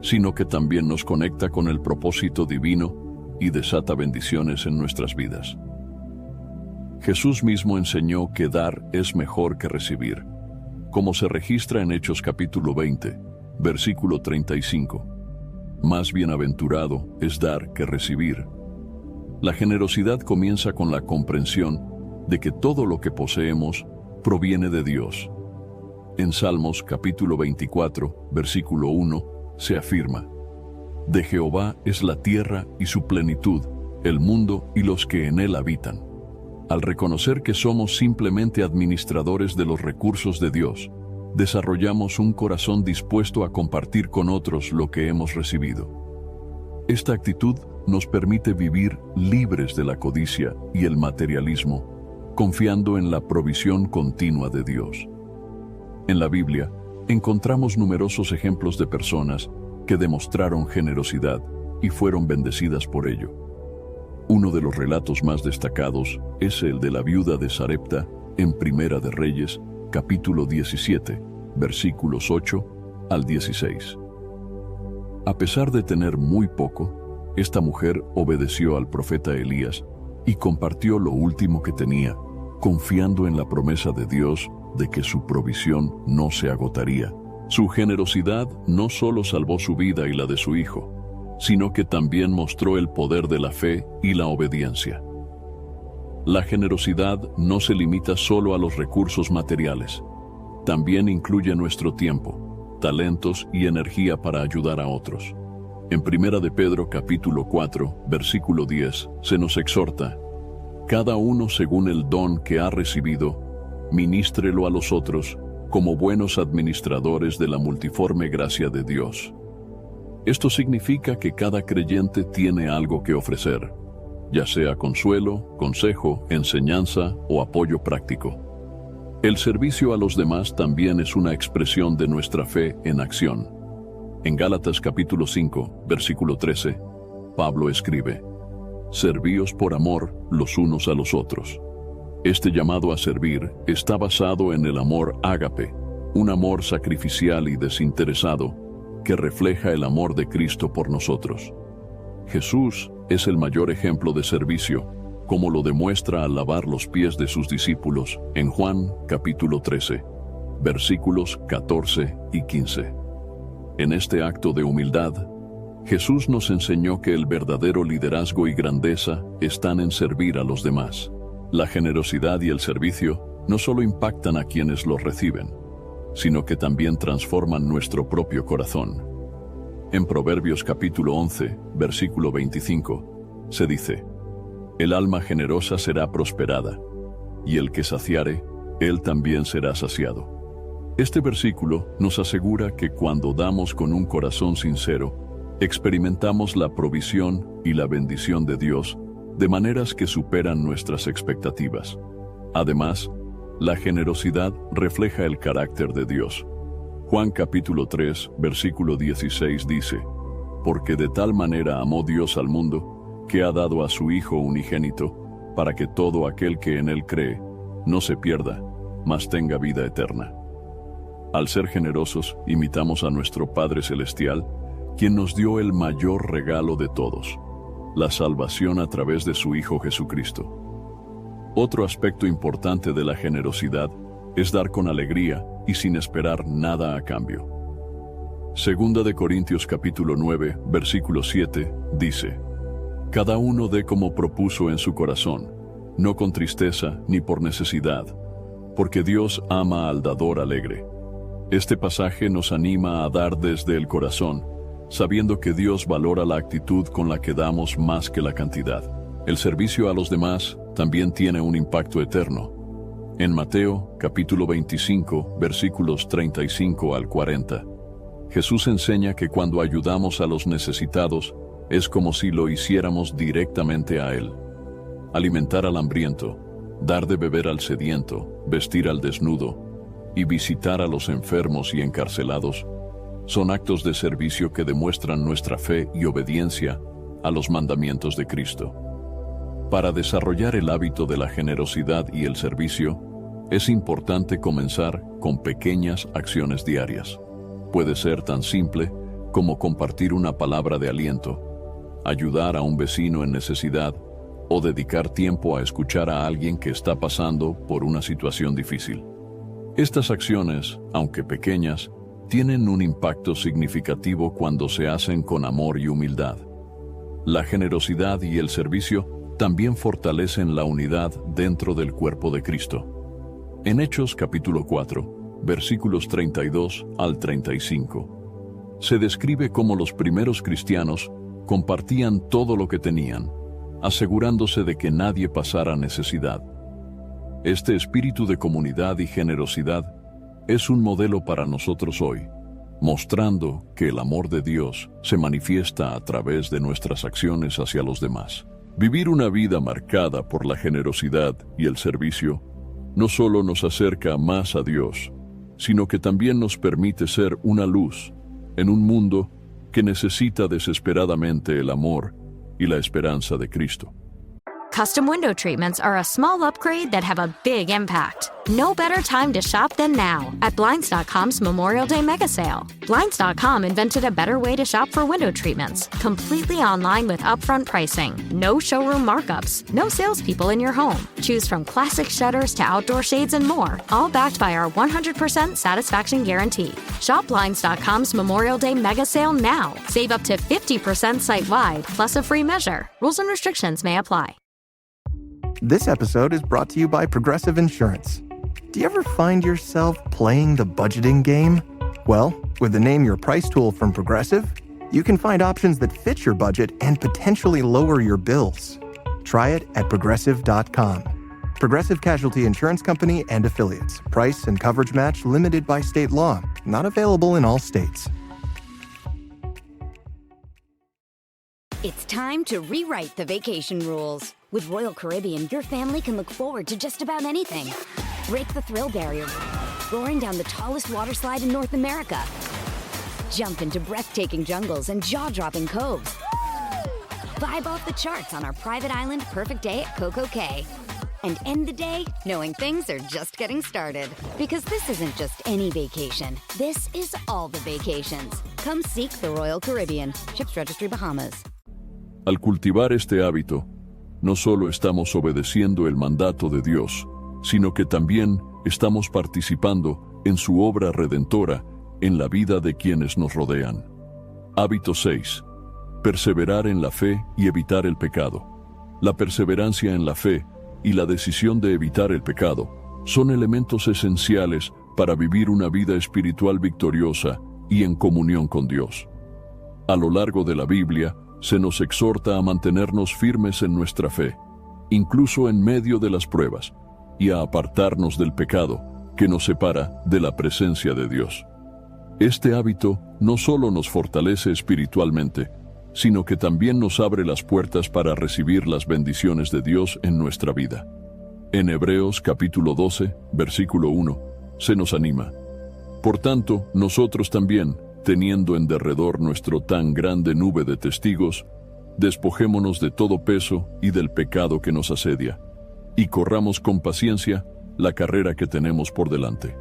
sino que también nos conecta con el propósito divino y desata bendiciones en nuestras vidas. Jesús mismo enseñó que dar es mejor que recibir, como se registra en Hechos capítulo 20, versículo 35. Más bienaventurado es dar que recibir. La generosidad comienza con la comprensión de que todo lo que poseemos proviene de Dios. En Salmos capítulo 24, versículo 1, se afirma: De Jehová es la tierra y su plenitud, el mundo y los que en él habitan. Al reconocer que somos simplemente administradores de los recursos de Dios, desarrollamos un corazón dispuesto a compartir con otros lo que hemos recibido. Esta actitud nos permite vivir libres de la codicia y el materialismo, confiando en la provisión continua de Dios. En la Biblia, encontramos numerosos ejemplos de personas que demostraron generosidad y fueron bendecidas por ello. Uno de los relatos más destacados es el de la viuda de Sarepta en Primera de Reyes, capítulo 17, versículos 8 al 16. A pesar de tener muy poco, esta mujer obedeció al profeta Elías y compartió lo último que tenía, confiando en la promesa de Dios de que su provisión no se agotaría. Su generosidad no solo salvó su vida y la de su hijo, sino que también mostró el poder de la fe y la obediencia. La generosidad no se limita solo a los recursos materiales. También incluye nuestro tiempo, talentos y energía para ayudar a otros. En Primera de Pedro capítulo 4, versículo 10, se nos exhorta: cada uno según el don que ha recibido, ministrelo a los otros como buenos administradores de la multiforme gracia de Dios. Esto significa que cada creyente tiene algo que ofrecer, ya sea consuelo, consejo, enseñanza o apoyo práctico. El servicio a los demás también es una expresión de nuestra fe en acción. En Gálatas capítulo 5, versículo 13, Pablo escribe: servíos por amor los unos a los otros. Este llamado a servir está basado en el amor ágape, un amor sacrificial y desinteresado que refleja el amor de Cristo por nosotros. Jesús es el mayor ejemplo de servicio, como lo demuestra al lavar los pies de sus discípulos en Juan capítulo 13, versículos 14 y 15. En este acto de humildad, Jesús nos enseñó que el verdadero liderazgo y grandeza están en servir a los demás. La generosidad y el servicio no solo impactan a quienes los reciben, sino que también transforman nuestro propio corazón. En Proverbios capítulo 11, versículo 25, se dice: el alma generosa será prosperada, y el que saciare, él también será saciado. Este versículo nos asegura que cuando damos con un corazón sincero, experimentamos la provisión y la bendición de Dios de maneras que superan nuestras expectativas. Además, la generosidad refleja el carácter de Dios. Juan capítulo 3, versículo 16 dice: porque de tal manera amó Dios al mundo, que ha dado a su Hijo unigénito, para que todo aquel que en él cree no se pierda, mas tenga vida eterna. Al ser generosos, imitamos a nuestro Padre Celestial, quien nos dio el mayor regalo de todos, la salvación a través de su Hijo Jesucristo. Otro aspecto importante de la generosidad es dar con alegría y sin esperar nada a cambio. Segunda de Corintios capítulo 9, versículo 7, dice: cada uno dé como propuso en su corazón, no con tristeza ni por necesidad, porque Dios ama al dador alegre. Este pasaje nos anima a dar desde el corazón, sabiendo que Dios valora la actitud con la que damos más que la cantidad. El servicio a los demás también tiene un impacto eterno. En Mateo, capítulo 25, versículos 35 al 40, Jesús enseña que cuando ayudamos a los necesitados, es como si lo hiciéramos directamente a Él. Alimentar al hambriento, dar de beber al sediento, vestir al desnudo y visitar a los enfermos y encarcelados son actos de servicio que demuestran nuestra fe y obediencia a los mandamientos de Cristo. Para desarrollar el hábito de la generosidad y el servicio, es importante comenzar con pequeñas acciones diarias. Puede ser tan simple como compartir una palabra de aliento, ayudar a un vecino en necesidad o dedicar tiempo a escuchar a alguien que está pasando por una situación difícil. Estas acciones, aunque pequeñas, tienen un impacto significativo cuando se hacen con amor y humildad. La generosidad y el servicio también fortalecen la unidad dentro del cuerpo de Cristo. En Hechos capítulo 4, versículos 32 al 35, se describe cómo los primeros cristianos compartían todo lo que tenían, asegurándose de que nadie pasara necesidad. Este espíritu de comunidad y generosidad es un modelo para nosotros hoy, mostrando que el amor de Dios se manifiesta a través de nuestras acciones hacia los demás. Vivir una vida marcada por la generosidad y el servicio no solo nos acerca más a Dios, sino que también nos permite ser una luz en un mundo que necesita desesperadamente el amor y la esperanza de Cristo. Custom window treatments are a small upgrade that have a big impact. No better time to shop than now at Blinds.com's Memorial Day Mega Sale. Blinds.com invented a better way to shop for window treatments, completely online with upfront pricing, no showroom markups, no salespeople in your home. Choose from classic shutters to outdoor shades and more, all backed by our 100% satisfaction guarantee. Shop Blinds.com's Memorial Day Mega Sale now. Save up to 50% site-wide, plus a free measure. Rules and restrictions may apply. This episode is brought to you by Progressive Insurance. Do you ever find yourself playing the budgeting game? Well, with the Name Your Price tool from Progressive, you can find options that fit your budget and potentially lower your bills. Try it at Progressive.com. Progressive Casualty Insurance Company and Affiliates. Price and coverage match limited by state law. Not available in all states. It's time to rewrite the vacation rules. With Royal Caribbean, your family can look forward to just about anything. Break the thrill barrier, roaring down the tallest water slide in North America. Jump into breathtaking jungles and jaw-dropping coves. Vibe off the charts on our private island Perfect Day at Coco Cay. And end the day knowing things are just getting started. Because this isn't just any vacation. This is all the vacations. Come seek the Royal Caribbean. Ships Registry, Bahamas. Al cultivar este hábito, no solo estamos obedeciendo el mandato de Dios, sino que también estamos participando en su obra redentora en la vida de quienes nos rodean. Hábito 6. Perseverar en la fe y evitar el pecado. La perseverancia en la fe y la decisión de evitar el pecado son elementos esenciales para vivir una vida espiritual victoriosa y en comunión con Dios. A lo largo de la Biblia, se nos exhorta a mantenernos firmes en nuestra fe, incluso en medio de las pruebas, y a apartarnos del pecado que nos separa de la presencia de Dios. Este hábito no solo nos fortalece espiritualmente, sino que también nos abre las puertas para recibir las bendiciones de Dios en nuestra vida. En Hebreos capítulo 12, versículo 1, se nos anima: por tanto, nosotros también, teniendo en derredor nuestro tan grande nube de testigos, despojémonos de todo peso y del pecado que nos asedia, y corramos con paciencia la carrera que tenemos por delante.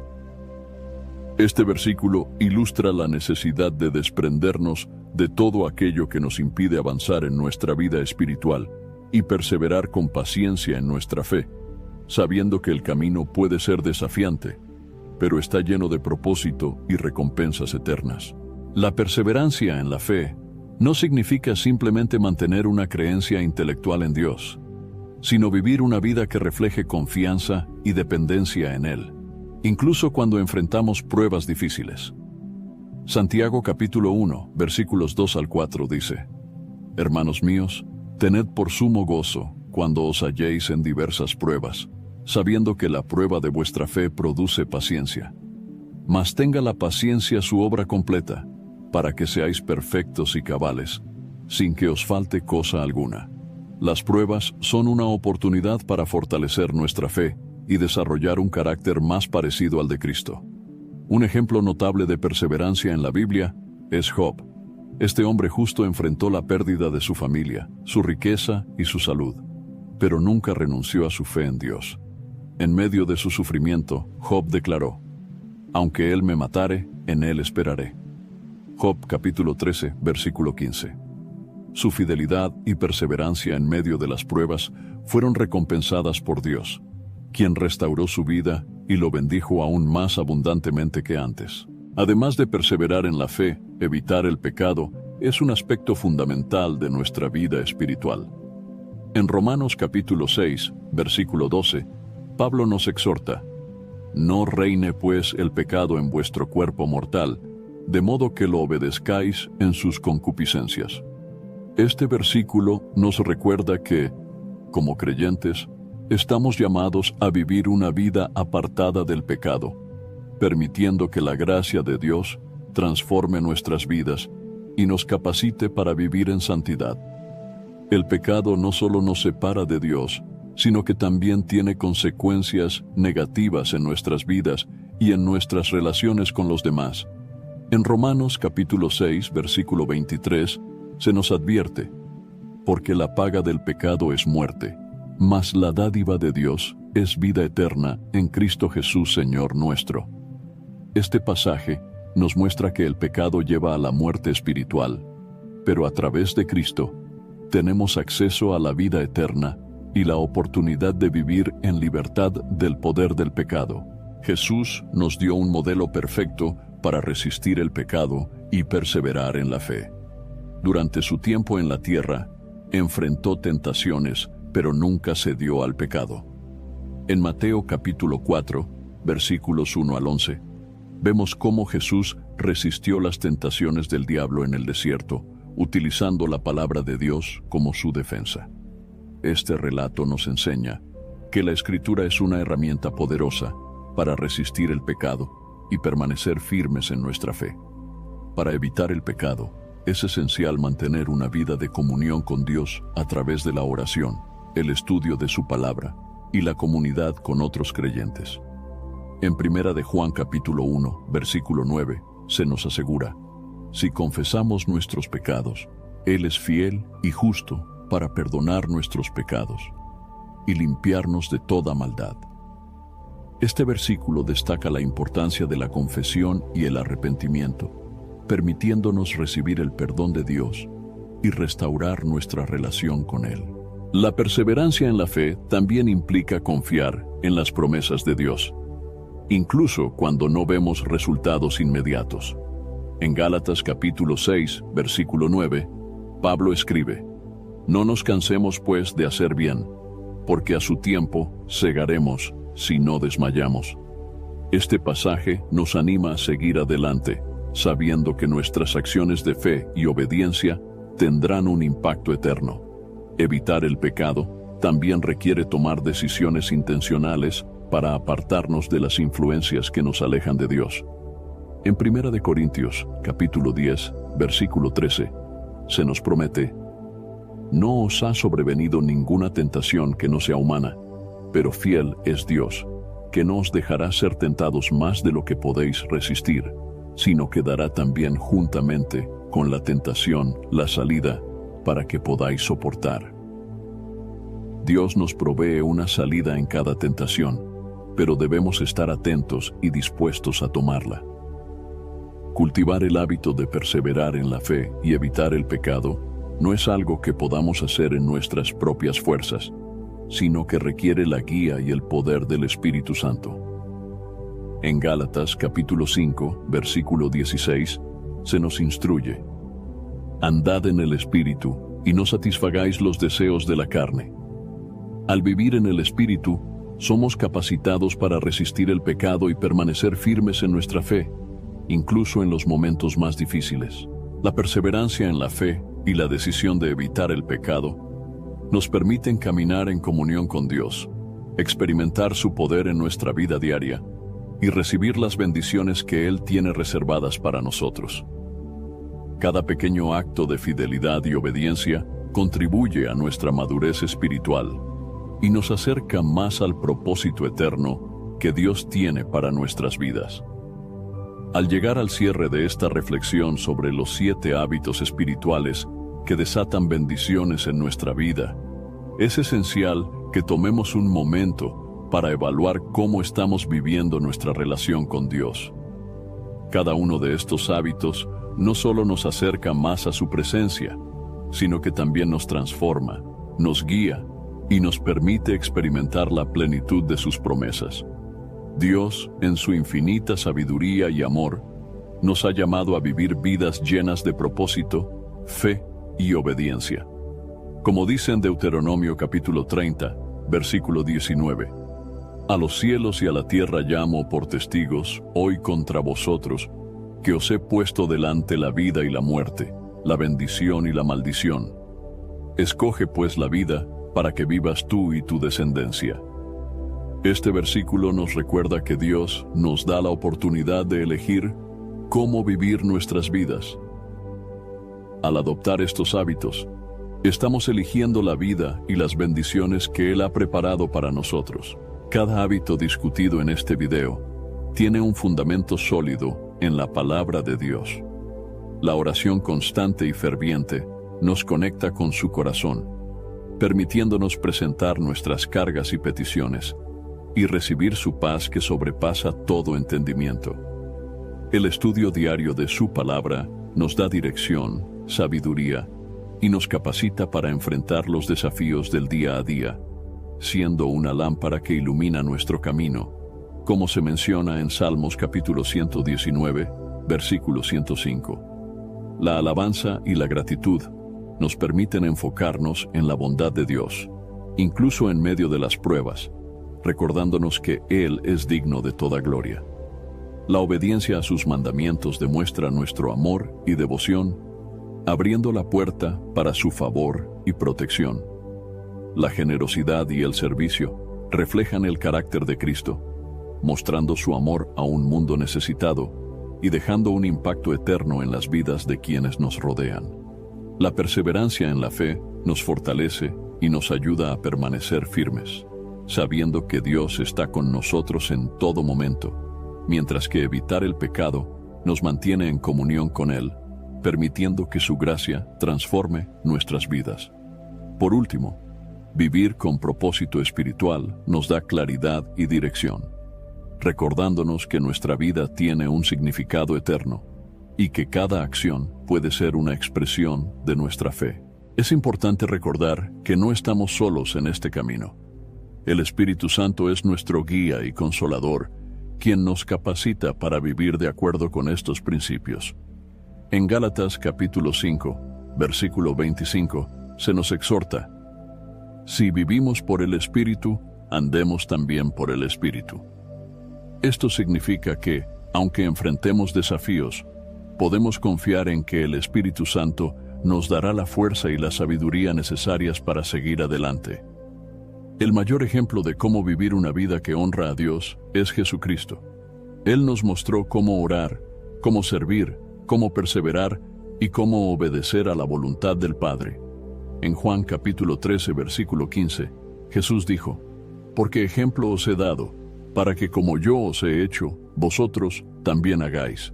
Este versículo ilustra la necesidad de desprendernos de todo aquello que nos impide avanzar en nuestra vida espiritual y perseverar con paciencia en nuestra fe, sabiendo que el camino puede ser desafiante, pero está lleno de propósito y recompensas eternas. La perseverancia en la fe no significa simplemente mantener una creencia intelectual en Dios, sino vivir una vida que refleje confianza y dependencia en Él, incluso cuando enfrentamos pruebas difíciles. Santiago capítulo 1, versículos 2 al 4 dice: Hermanos míos, tened por sumo gozo cuando os halléis en diversas pruebas, sabiendo que la prueba de vuestra fe produce paciencia. Mas tenga la paciencia su obra completa, para que seáis perfectos y cabales, sin que os falte cosa alguna. Las pruebas son una oportunidad para fortalecer nuestra fe y desarrollar un carácter más parecido al de Cristo. Un ejemplo notable de perseverancia en la Biblia es Job. Este hombre justo enfrentó la pérdida de su familia, su riqueza y su salud, pero nunca renunció a su fe en Dios. En medio de su sufrimiento, Job declaró: aunque Él me matare, en Él esperaré. Job capítulo 13, versículo 15. Su fidelidad y perseverancia en medio de las pruebas fueron recompensadas por Dios, quien restauró su vida y lo bendijo aún más abundantemente que antes. Además de perseverar en la fe, evitar el pecado es un aspecto fundamental de nuestra vida espiritual. En Romanos capítulo 6, versículo 12, Pablo nos exhorta: no reine pues el pecado en vuestro cuerpo mortal, de modo que lo obedezcáis en sus concupiscencias. Este versículo nos recuerda que, como creyentes, estamos llamados a vivir una vida apartada del pecado, permitiendo que la gracia de Dios transforme nuestras vidas y nos capacite para vivir en santidad. El pecado no solo nos separa de Dios, sino que también tiene consecuencias negativas en nuestras vidas y en nuestras relaciones con los demás. En Romanos capítulo 6, versículo 23, se nos advierte: porque la paga del pecado es muerte, mas la dádiva de Dios es vida eterna en Cristo Jesús Señor nuestro. Este pasaje nos muestra que el pecado lleva a la muerte espiritual, pero a través de Cristo tenemos acceso a la vida eterna y la oportunidad de vivir en libertad del poder del pecado. Jesús nos dio un modelo perfecto para resistir el pecado y perseverar en la fe. Durante su tiempo en la tierra, enfrentó tentaciones, pero nunca cedió al pecado. En Mateo capítulo 4, versículos 1 al 11, vemos cómo Jesús resistió las tentaciones del diablo en el desierto, utilizando la palabra de Dios como su defensa. Este relato nos enseña que la Escritura es una herramienta poderosa para resistir el pecado y permanecer firmes en nuestra fe. Para evitar el pecado, es esencial mantener una vida de comunión con Dios a través de la oración, el estudio de su palabra y la comunidad con otros creyentes. En 1 de Juan capítulo 1, versículo 9, se nos asegura: si confesamos nuestros pecados, Él es fiel y justo para perdonar nuestros pecados y limpiarnos de toda maldad. Este versículo destaca la importancia de la confesión y el arrepentimiento, permitiéndonos recibir el perdón de Dios y restaurar nuestra relación con Él. La perseverancia en la fe también implica confiar en las promesas de Dios, incluso cuando no vemos resultados inmediatos. En Gálatas capítulo 6, versículo 9, Pablo escribe: no nos cansemos pues de hacer bien, porque a su tiempo segaremos si no desmayamos. Este pasaje nos anima a seguir adelante, sabiendo que nuestras acciones de fe y obediencia tendrán un impacto eterno. Evitar el pecado también requiere tomar decisiones intencionales para apartarnos de las influencias que nos alejan de Dios. En 1 Corintios, capítulo 10, versículo 13, se nos promete: no os ha sobrevenido ninguna tentación que no sea humana, pero fiel es Dios, que no os dejará ser tentados más de lo que podéis resistir, sino que dará también juntamente con la tentación la salida para que podáis soportar. Dios nos provee una salida en cada tentación, pero debemos estar atentos y dispuestos a tomarla. Cultivar el hábito de perseverar en la fe y evitar el pecado no es algo que podamos hacer en nuestras propias fuerzas, sino que requiere la guía y el poder del Espíritu Santo. En Gálatas capítulo 5, versículo 16, se nos instruye: andad en el Espíritu y no satisfagáis los deseos de la carne. Al vivir en el Espíritu, somos capacitados para resistir el pecado y permanecer firmes en nuestra fe, incluso en los momentos más difíciles. La perseverancia en la fe y la decisión de evitar el pecado nos permiten caminar en comunión con Dios, experimentar su poder en nuestra vida diaria y recibir las bendiciones que Él tiene reservadas para nosotros. Cada pequeño acto de fidelidad y obediencia contribuye a nuestra madurez espiritual y nos acerca más al propósito eterno que Dios tiene para nuestras vidas. Al llegar al cierre de esta reflexión sobre los 7 hábitos espirituales que desatan bendiciones en nuestra vida, es esencial que tomemos un momento para evaluar cómo estamos viviendo nuestra relación con Dios. Cada uno de estos hábitos no solo nos acerca más a su presencia, sino que también nos transforma, nos guía y nos permite experimentar la plenitud de sus promesas. Dios, en su infinita sabiduría y amor, nos ha llamado a vivir vidas llenas de propósito, fe y obediencia. Como dice en Deuteronomio capítulo 30, versículo 19, a los cielos y a la tierra llamo por testigos hoy contra vosotros, que os he puesto delante la vida y la muerte, la bendición y la maldición. Escoge pues la vida para que vivas tú y tu descendencia. Este versículo nos recuerda que Dios nos da la oportunidad de elegir cómo vivir nuestras vidas. Al adoptar estos hábitos, estamos eligiendo la vida y las bendiciones que Él ha preparado para nosotros. Cada hábito discutido en este video tiene un fundamento sólido en la palabra de Dios. La oración constante y ferviente nos conecta con su corazón, permitiéndonos presentar nuestras cargas y peticiones y recibir su paz que sobrepasa todo entendimiento. El estudio diario de su palabra nos da dirección, sabiduría y nos capacita para enfrentar los desafíos del día a día, siendo una lámpara que ilumina nuestro camino, como se menciona en Salmos capítulo 119, versículo 105. La alabanza y la gratitud nos permiten enfocarnos en la bondad de Dios, incluso en medio de las pruebas, recordándonos que Él es digno de toda gloria. La obediencia a sus mandamientos demuestra nuestro amor y devoción, abriendo la puerta para su favor y protección. La generosidad y el servicio reflejan el carácter de Cristo, mostrando su amor a un mundo necesitado y dejando un impacto eterno en las vidas de quienes nos rodean. La perseverancia en la fe nos fortalece y nos ayuda a permanecer firmes, sabiendo que Dios está con nosotros en todo momento, mientras que evitar el pecado nos mantiene en comunión con Él, permitiendo que su gracia transforme nuestras vidas. Por último, vivir con propósito espiritual nos da claridad y dirección, recordándonos que nuestra vida tiene un significado eterno y que cada acción puede ser una expresión de nuestra fe. Es importante recordar que no estamos solos en este camino. El Espíritu Santo es nuestro guía y consolador, quien nos capacita para vivir de acuerdo con estos principios. En Gálatas capítulo 5, versículo 25, se nos exhorta: si vivimos por el Espíritu, andemos también por el Espíritu. Esto significa que, aunque enfrentemos desafíos, podemos confiar en que el Espíritu Santo nos dará la fuerza y la sabiduría necesarias para seguir adelante. El mayor ejemplo de cómo vivir una vida que honra a Dios es Jesucristo. Él nos mostró cómo orar, cómo servir, cómo perseverar y cómo obedecer a la voluntad del Padre. En Juan capítulo 13, versículo 15, Jesús dijo: «Porque ejemplo os he dado, para que como yo os he hecho, vosotros también hagáis».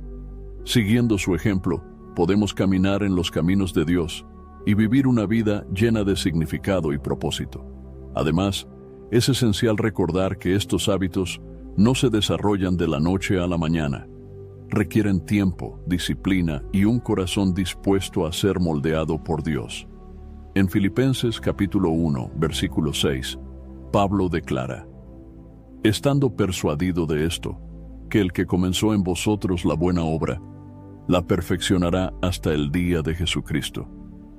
Siguiendo su ejemplo, podemos caminar en los caminos de Dios y vivir una vida llena de significado y propósito. Además, es esencial recordar que estos hábitos no se desarrollan de la noche a la mañana. Requieren tiempo, disciplina y un corazón dispuesto a ser moldeado por Dios. En Filipenses capítulo 1, versículo 6, Pablo declara: «Estando persuadido de esto, que el que comenzó en vosotros la buena obra, la perfeccionará hasta el día de Jesucristo».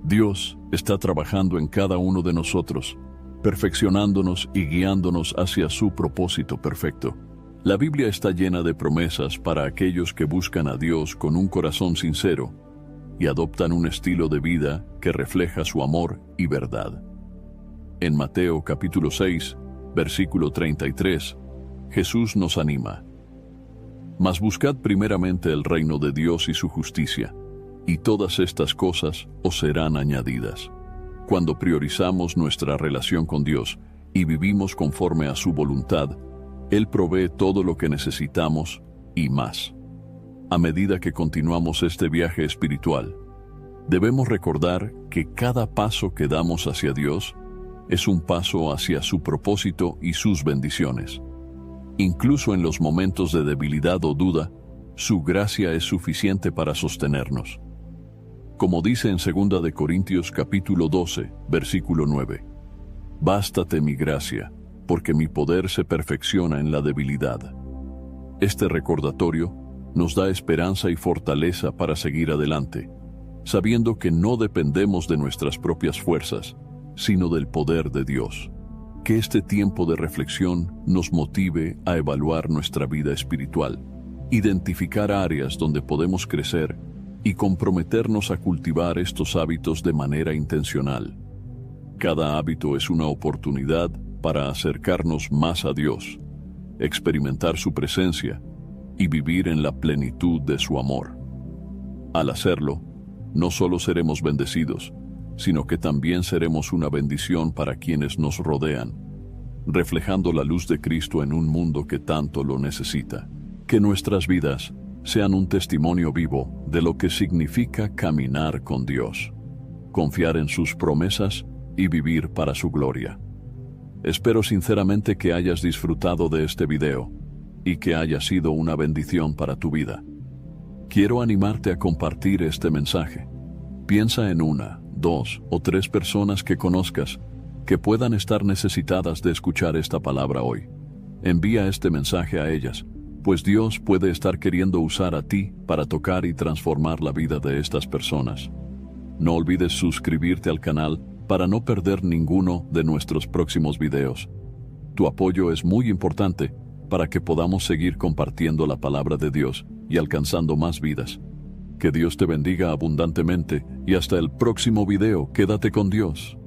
Dios está trabajando en cada uno de nosotros, perfeccionándonos y guiándonos hacia su propósito perfecto. La Biblia está llena de promesas para aquellos que buscan a Dios con un corazón sincero y adoptan un estilo de vida que refleja su amor y verdad. En Mateo capítulo 6, versículo 33, Jesús nos anima: «Mas buscad primeramente el reino de Dios y su justicia, y todas estas cosas os serán añadidas». Cuando priorizamos nuestra relación con Dios y vivimos conforme a su voluntad, Él provee todo lo que necesitamos y más. A medida que continuamos este viaje espiritual, debemos recordar que cada paso que damos hacia Dios es un paso hacia su propósito y sus bendiciones. Incluso en los momentos de debilidad o duda, su gracia es suficiente para sostenernos. Como dice en 2 de Corintios capítulo 12, versículo 9, «Bástate mi gracia, porque mi poder se perfecciona en la debilidad». Este recordatorio nos da esperanza y fortaleza para seguir adelante, sabiendo que no dependemos de nuestras propias fuerzas, sino del poder de Dios. Que este tiempo de reflexión nos motive a evaluar nuestra vida espiritual, identificar áreas donde podemos crecer y comprometernos a cultivar estos hábitos de manera intencional. Cada hábito es una oportunidad para acercarnos más a Dios, experimentar su presencia y vivir en la plenitud de su amor. Al hacerlo, no solo seremos bendecidos, sino que también seremos una bendición para quienes nos rodean, reflejando la luz de Cristo en un mundo que tanto lo necesita. Que nuestras vidas sean un testimonio vivo de lo que significa caminar con Dios, confiar en sus promesas y vivir para su gloria. Espero sinceramente que hayas disfrutado de este video y que haya sido una bendición para tu vida. Quiero animarte a compartir este mensaje. Piensa en 1, 2 o 3 personas que conozcas que puedan estar necesitadas de escuchar esta palabra hoy. Envía este mensaje a ellas, pues Dios puede estar queriendo usar a ti para tocar y transformar la vida de estas personas. No olvides suscribirte al canal para no perder ninguno de nuestros próximos videos. Tu apoyo es muy importante para que podamos seguir compartiendo la palabra de Dios y alcanzando más vidas. Que Dios te bendiga abundantemente y hasta el próximo video. Quédate con Dios.